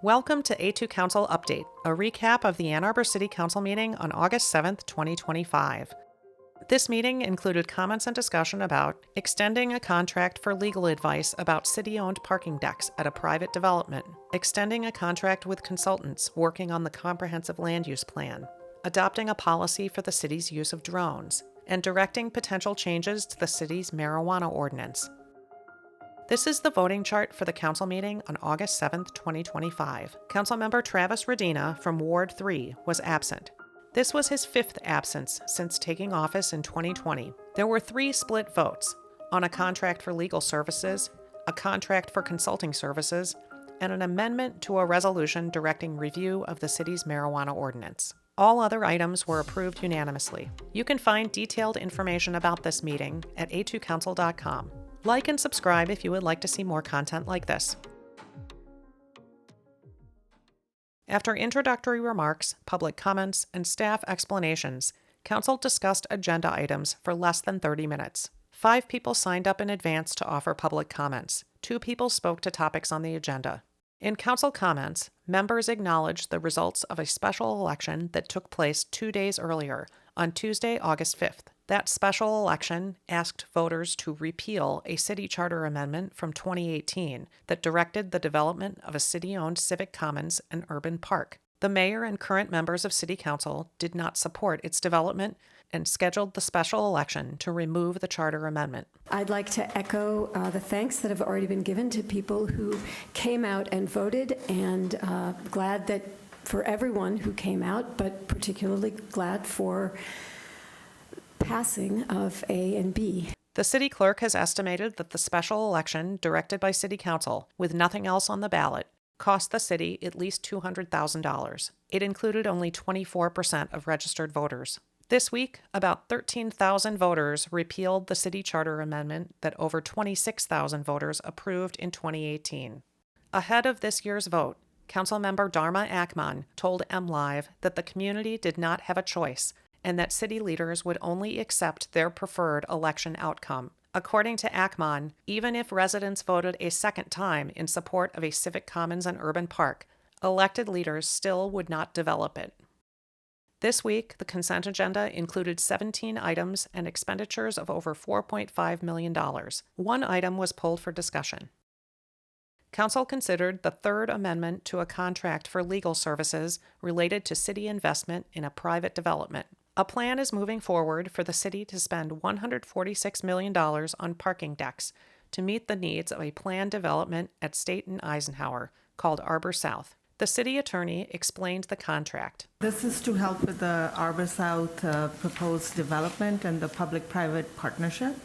Welcome to A2Council Update, a recap of the Ann Arbor City Council meeting on August 7th, 2025. This meeting included comments and discussion about extending a contract for legal advice about city-owned parking decks at a private development, extending a contract with consultants working on the comprehensive land use plan, adopting a policy for the city's use of drones, and directing potential changes to the city's marijuana ordinance. This is the voting chart for the council meeting on August 7th, 2025. Councilmember Travis Radina from Ward 3 was absent. This was his fifth absence since taking office in 2020. There were 3 split votes on a contract for legal services, a contract for consulting services, and an amendment to a resolution directing review of the city's marijuana ordinance. All other items were approved unanimously. You can find detailed information about this meeting at A2Council.com. Like and subscribe if you would like to see more content like this. After introductory remarks, public comments, and staff explanations, Council discussed agenda items for less than 30 minutes. 5 people signed up in advance to offer public comments. 2 people spoke to topics on the agenda. In Council comments, members acknowledged the results of a special election that took place 2 days earlier, on Tuesday, August 5th. That special election asked voters to repeal a city charter amendment from 2018 that directed the development of a city-owned civic commons and urban park. The mayor and current members of City Council did not support its development and scheduled the special election to remove the charter amendment. I'd like to echo the thanks that have already been given to people who came out and voted, and glad that for everyone who came out, but particularly glad for passing of A and B. The city clerk has estimated that the special election directed by City Council, with nothing else on the ballot, cost the city at least $200,000. It included only 24% of registered voters. This week, about 13,000 voters repealed the city charter amendment that over 26,000 voters approved in 2018. Ahead of this year's vote, Councilmember Dharma Akman told MLive that the community did not have a choice and that city leaders would only accept their preferred election outcome. According to Akman, even if residents voted a second time in support of a civic commons and urban park, elected leaders still would not develop it. This week, the consent agenda included 17 items and expenditures of over $4.5 million. 1 item was pulled for discussion. Council considered the 3rd amendment to a contract for legal services related to city investment in a private development. A plan is moving forward for the city to spend $146 million on parking decks to meet the needs of a planned development at State and Eisenhower called Arbor South. The city attorney explained the contract. This is to help with the Arbor South proposed development and the public-private partnership.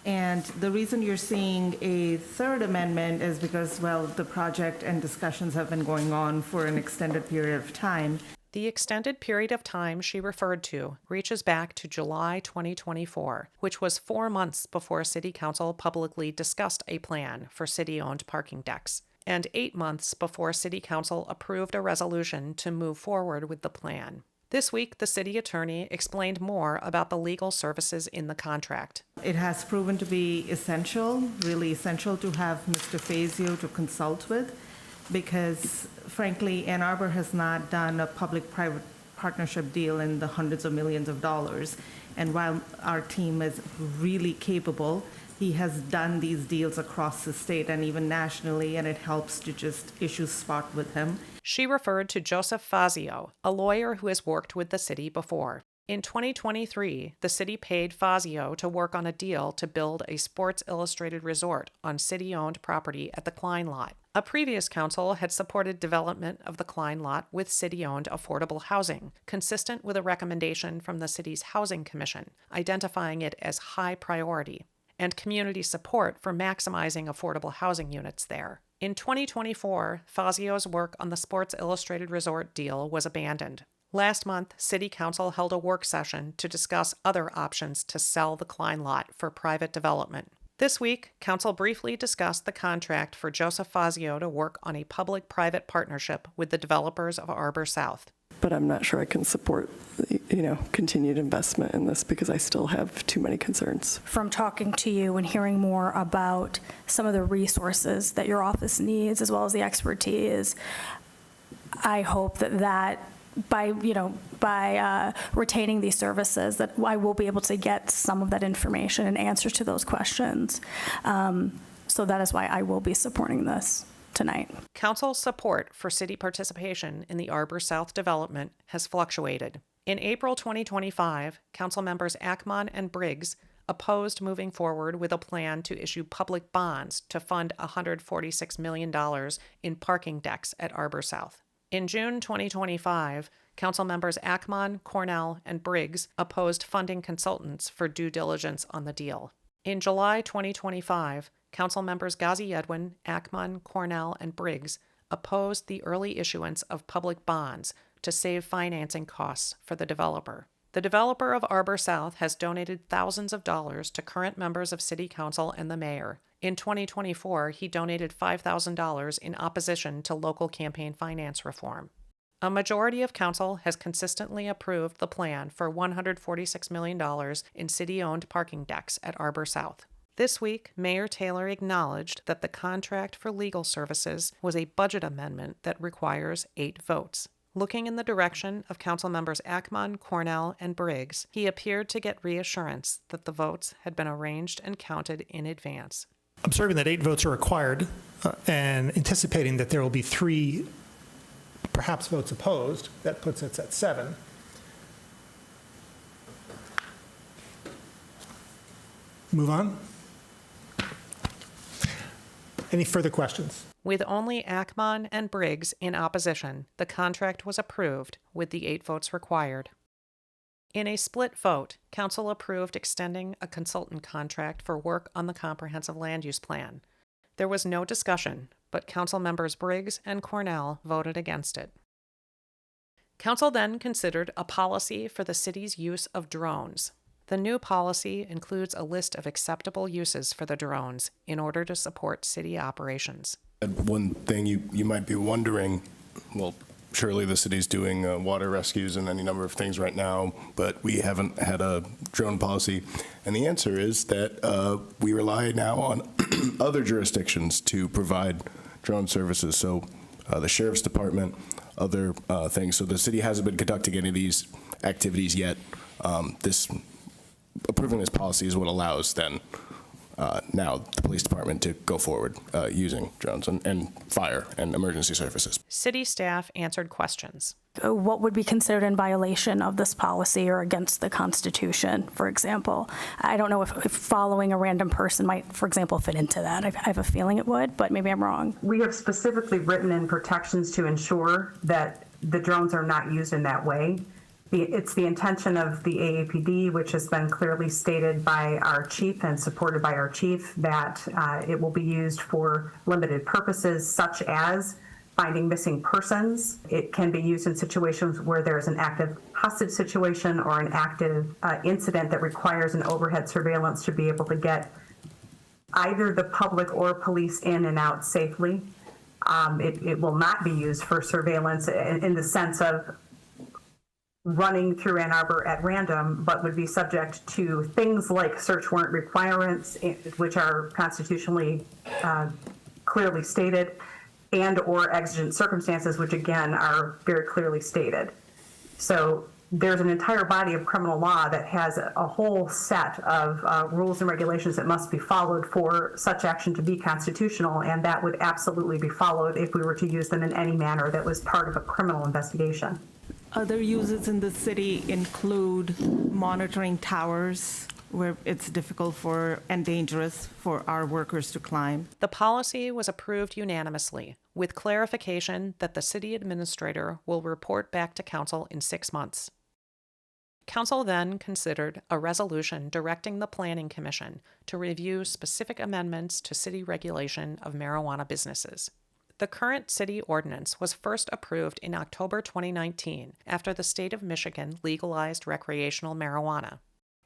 And the reason you're seeing a 3rd amendment is because, well, the project and discussions have been going on for an extended period of time. The extended period of time she referred to reaches back to July 2024, which was 4 months before City Council publicly discussed a plan for city-owned parking decks, and 8 months before City Council approved a resolution to move forward with the plan. This week, the city attorney explained more about the legal services in the contract. It has proven to be essential, really essential, to have Mr. Fazio to consult with, because frankly, Ann Arbor has not done a public-private partnership deal in the hundreds of millions of dollars. And while our team is really capable, he has done these deals across the state and even nationally, and it helps to just issue spot with him. She referred to Joseph Fazio, a lawyer who has worked with the city before. In 2023, the city paid Fazio to work on a deal to build a Sports Illustrated resort on city-owned property at the Klein Lot. A previous council had supported development of the Klein Lot with city-owned affordable housing, consistent with a recommendation from the city's Housing Commission, identifying it as high priority, and community support for maximizing affordable housing units there. In 2024, Fazio's work on the Sports Illustrated resort deal was abandoned. Last month, City Council held a work session to discuss other options to sell the Klein Lot for private development. This week, Council briefly discussed the contract for Joseph Fazio to work on a public-private partnership with the developers of Arbor South. But I'm not sure I can support, continued investment in this because I still have too many concerns. From talking to you and hearing more about some of the resources that your office needs, as well as the expertise, I hope that by retaining these services, that I will be able to get some of that information and answers to those questions. So that is why I will be supporting this tonight. Council's support for city participation in the Arbor South development has fluctuated. In April 2025, council members Ackman and Briggs opposed moving forward with a plan to issue public bonds to fund $146 million in parking decks at Arbor South. In June 2025, council members Ackman, Cornell, and Briggs opposed funding consultants for due diligence on the deal. In July 2025, council members Ghazi Edwin, Ackman, Cornell, and Briggs opposed the early issuance of public bonds to save financing costs for the developer. The developer of Arbor South has donated thousands of dollars to current members of City Council and the mayor. In 2024, he donated $5,000 in opposition to local campaign finance reform. A majority of council has consistently approved the plan for $146 million in city-owned parking decks at Arbor South. This week, Mayor Taylor acknowledged that the contract for legal services was a budget amendment that requires 8 votes. Looking in the direction of council members Ackman, Cornell, and Briggs, he appeared to get reassurance that the votes had been arranged and counted in advance. Observing that 8 votes are required and anticipating that there will be 3 perhaps votes opposed, that puts us at 7. Move on. Any further questions? With only Ackman and Briggs in opposition, the contract was approved with the 8 votes required. In a split vote, council approved extending a consultant contract for work on the comprehensive land use plan. There was no discussion, but council members Briggs and Cornell voted against it. Council then considered a policy for the city's use of drones. The new policy includes a list of acceptable uses for the drones in order to support city operations. One thing you might be wondering, well, surely the city's doing water rescues and any number of things right now, but we haven't had a drone policy. And the answer is that we rely now on other jurisdictions to provide drone services. So the sheriff's department, other things. So the city hasn't been conducting any of these activities yet. Approving this policy is what allows then now the police department to go forward using drones and fire and emergency services. City staff answered questions. What would be considered in violation of this policy or against the Constitution, for example? I don't know if following a random person might, for example, fit into that. I have a feeling it would, but maybe I'm wrong. We have specifically written in protections to ensure that the drones are not used in that way. It's the intention of the AAPD, which has been clearly stated by our chief and supported by our chief, that it will be used for limited purposes such as finding missing persons. It can be used in situations where there's an active hostage situation or an active incident that requires an overhead surveillance to be able to get either the public or police in and out safely. It will not be used for surveillance in the sense of running through Ann Arbor at random, but would be subject to things like search warrant requirements, which are constitutionally clearly stated, and or exigent circumstances, which again are very clearly stated. So there's an entire body of criminal law that has a whole set of rules and regulations that must be followed for such action to be constitutional, and that would absolutely be followed if we were to use them in any manner that was part of a criminal investigation. Other uses in the city include monitoring towers where it's difficult and dangerous for our workers to climb. The policy was approved unanimously, with clarification that the city administrator will report back to council in 6 months. Council then considered a resolution directing the Planning Commission to review specific amendments to city regulation of marijuana businesses. The current city ordinance was first approved in October 2019 after the state of Michigan legalized recreational marijuana.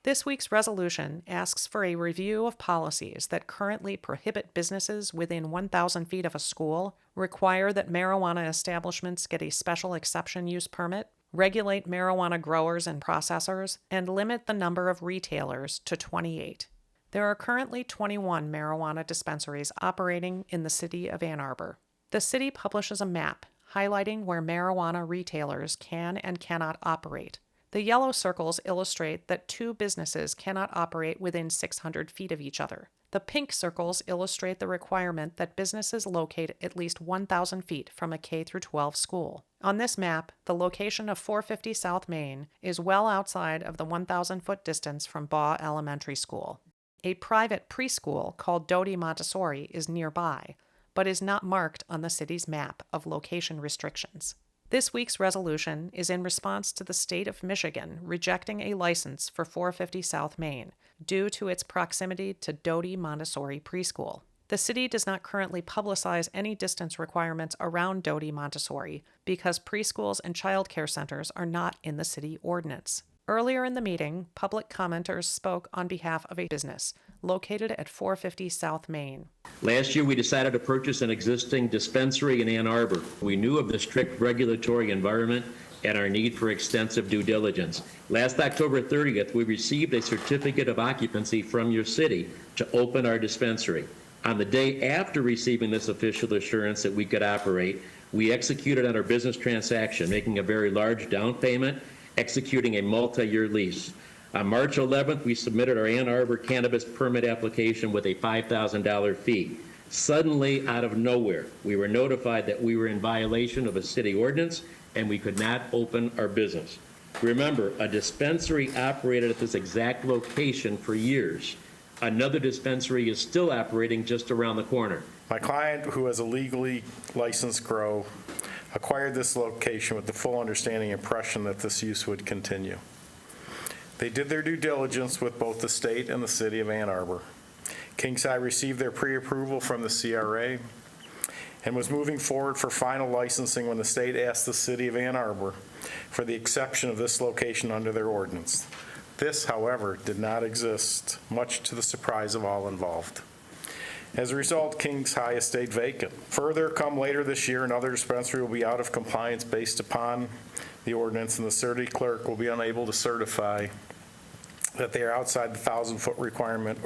This week's resolution asks for a review of policies that currently prohibit businesses within 1,000 feet of a school, require that marijuana establishments get a special exception use permit, regulate marijuana growers and processors, and limit the number of retailers to 28. There are currently 21 marijuana dispensaries operating in the city of Ann Arbor. The city publishes a map highlighting where marijuana retailers can and cannot operate. The yellow circles illustrate that two businesses cannot operate within 600 feet of each other. The pink circles illustrate the requirement that businesses locate at least 1,000 feet from a K-12 school. On this map, the location of 450 South Main is well outside of the 1,000-foot distance from Baugh Elementary School. A private preschool called Doty Montessori is nearby, but is not marked on the city's map of location restrictions. This week's resolution is in response to the state of Michigan rejecting a license for 450 South Main due to its proximity to Doty Montessori Preschool. The city does not currently publicize any distance requirements around Doty Montessori because preschools and child care centers are not in the city ordinance. Earlier in the meeting, public commenters spoke on behalf of a business located at 450 South Main. Last year, we decided to purchase an existing dispensary in Ann Arbor. We knew of the strict regulatory environment and our need for extensive due diligence. Last October 30th, we received a certificate of occupancy from your city to open our dispensary. On the day after receiving this official assurance that we could operate, we executed on our business transaction, making a very large down payment, executing a multi-year lease. On March 11th, we submitted our Ann Arbor cannabis permit application with a $5,000 fee. Suddenly, out of nowhere, we were notified that we were in violation of a city ordinance and we could not open our business. Remember, a dispensary operated at this exact location for years. Another dispensary is still operating just around the corner. My client, who has a legally licensed grow, acquired this location with the full understanding and impression that this use would continue. They did their due diligence with both the state and the city of Ann Arbor. Kingside received their pre-approval from the CRA and was moving forward for final licensing when the state asked the city of Ann Arbor for the exception of this location under their ordinance. This, however, did not exist, much to the surprise of all involved. As a result, Kings High has stayed vacant. Further, come later this year, another dispensary will be out of compliance based upon the ordinance, and the city clerk will be unable to certify that they are outside the 1,000-foot requirement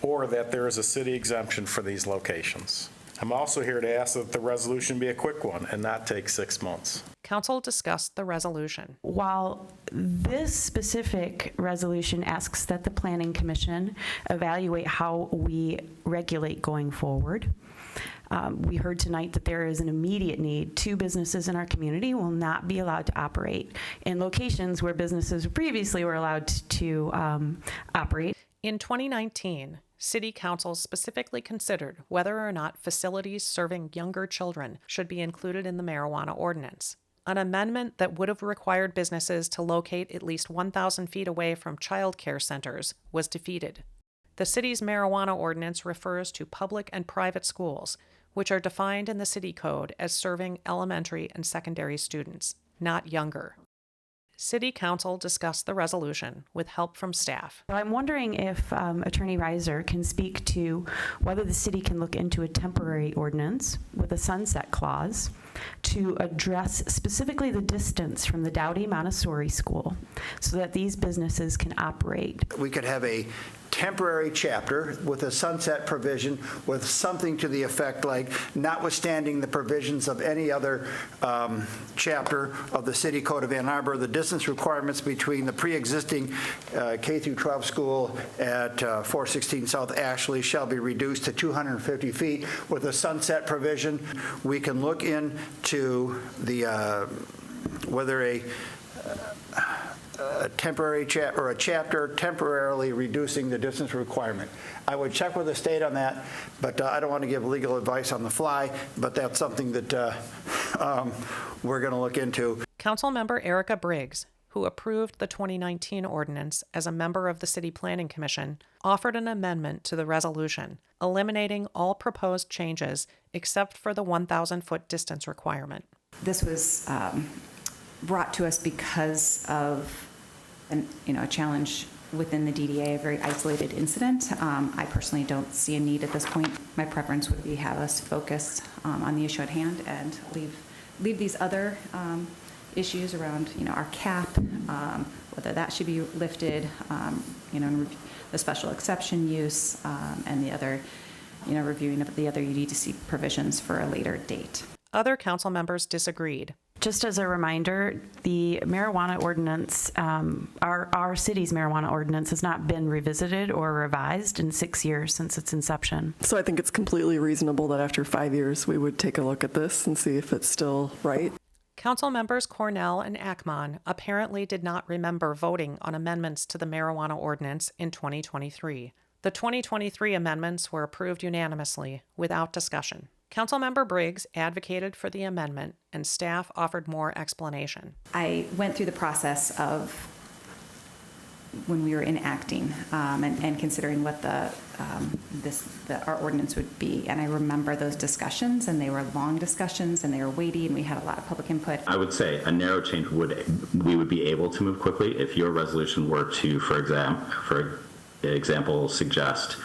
or that there is a city exemption for these locations. I'm also here to ask that the resolution be a quick one and not take 6 months. Council discussed the resolution. While this specific resolution asks that the Planning Commission evaluate how we regulate going forward, we heard tonight that there is an immediate need. 2 businesses in our community will not be allowed to operate in locations where businesses previously were allowed to operate. In 2019, City Council specifically considered whether or not facilities serving younger children should be included in the marijuana ordinance. An amendment that would have required businesses to locate at least 1,000 feet away from child care centers was defeated. The city's marijuana ordinance refers to public and private schools, which are defined in the city code as serving elementary and secondary students, not younger. City Council discussed the resolution with help from staff. So I'm wondering if Attorney Reiser can speak to whether the city can look into a temporary ordinance with a sunset clause to address specifically the distance from the Doty Montessori School so that these businesses can operate. We could have a temporary chapter with a sunset provision with something to the effect like, notwithstanding the provisions of any other chapter of the City Code of Ann Arbor, the distance requirements between the pre-existing K-12 school at 416 South Ashley shall be reduced to 250 feet with a sunset provision. We can look into the whether a temporary or a chapter temporarily reducing the distance requirement. I would check with the state on that, but I don't want to give legal advice on the fly, but that's something that we're going to look into. Councilmember Erica Briggs, who approved the 2019 ordinance as a member of the City Planning Commission, offered an amendment to the resolution, eliminating all proposed changes except for the 1,000-foot distance requirement. This was brought to us because of a challenge within the DDA, a very isolated incident. I personally don't see a need at this point. My preference would be have us focus on the issue at hand and leave these other issues around our cap, whether that should be lifted, the special exception use, and the other, reviewing of the other UDC provisions for a later date. Other council members disagreed. Just as a reminder, the marijuana ordinance, our city's marijuana ordinance has not been revisited or revised in 6 years since its inception. So I think it's completely reasonable that after 5 years, we would take a look at this and see if it's still right. Council members Cornell and Ackman apparently did not remember voting on amendments to the marijuana ordinance in 2023. The 2023 amendments were approved unanimously, without discussion. Councilmember Briggs advocated for the amendment, and staff offered more explanation. I went through the process of when we were enacting and considering what our ordinance would be, and I remember those discussions, and they were long discussions, and they were weighty, and we had a lot of public input. I would say a narrow change we would be able to move quickly if your resolution were to, for example, suggest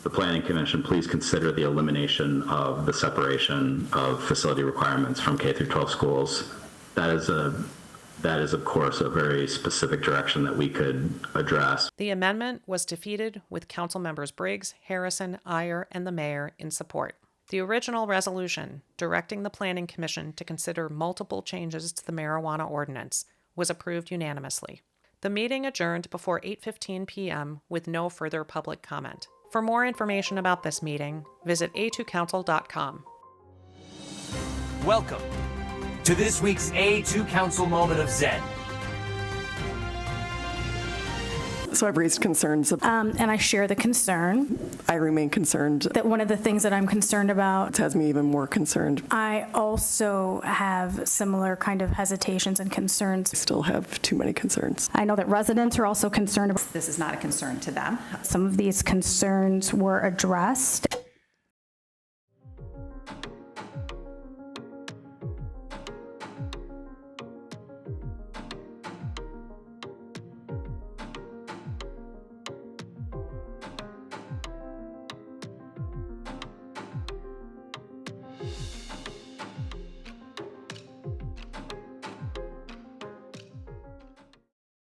the Planning Commission please consider the elimination of the separation of facility requirements from K through 12 schools. That is, of course, a very specific direction that we could address. The amendment was defeated with council members Briggs, Harrison, Iyer, and the mayor in support. The original resolution, directing the Planning Commission to consider multiple changes to the marijuana ordinance, was approved unanimously. The meeting adjourned before 8:15 p.m. with no further public comment. For more information about this meeting, visit A2Council.com. Welcome to this week's A2Council Moment of Zen. So I've raised concerns. And I share the concern. I remain concerned. That one of the things that I'm concerned about. It has me even more concerned. I also have similar kind of hesitations and concerns. I still have too many concerns. I know that residents are also concerned about. This is not a concern to them. Some of these concerns were addressed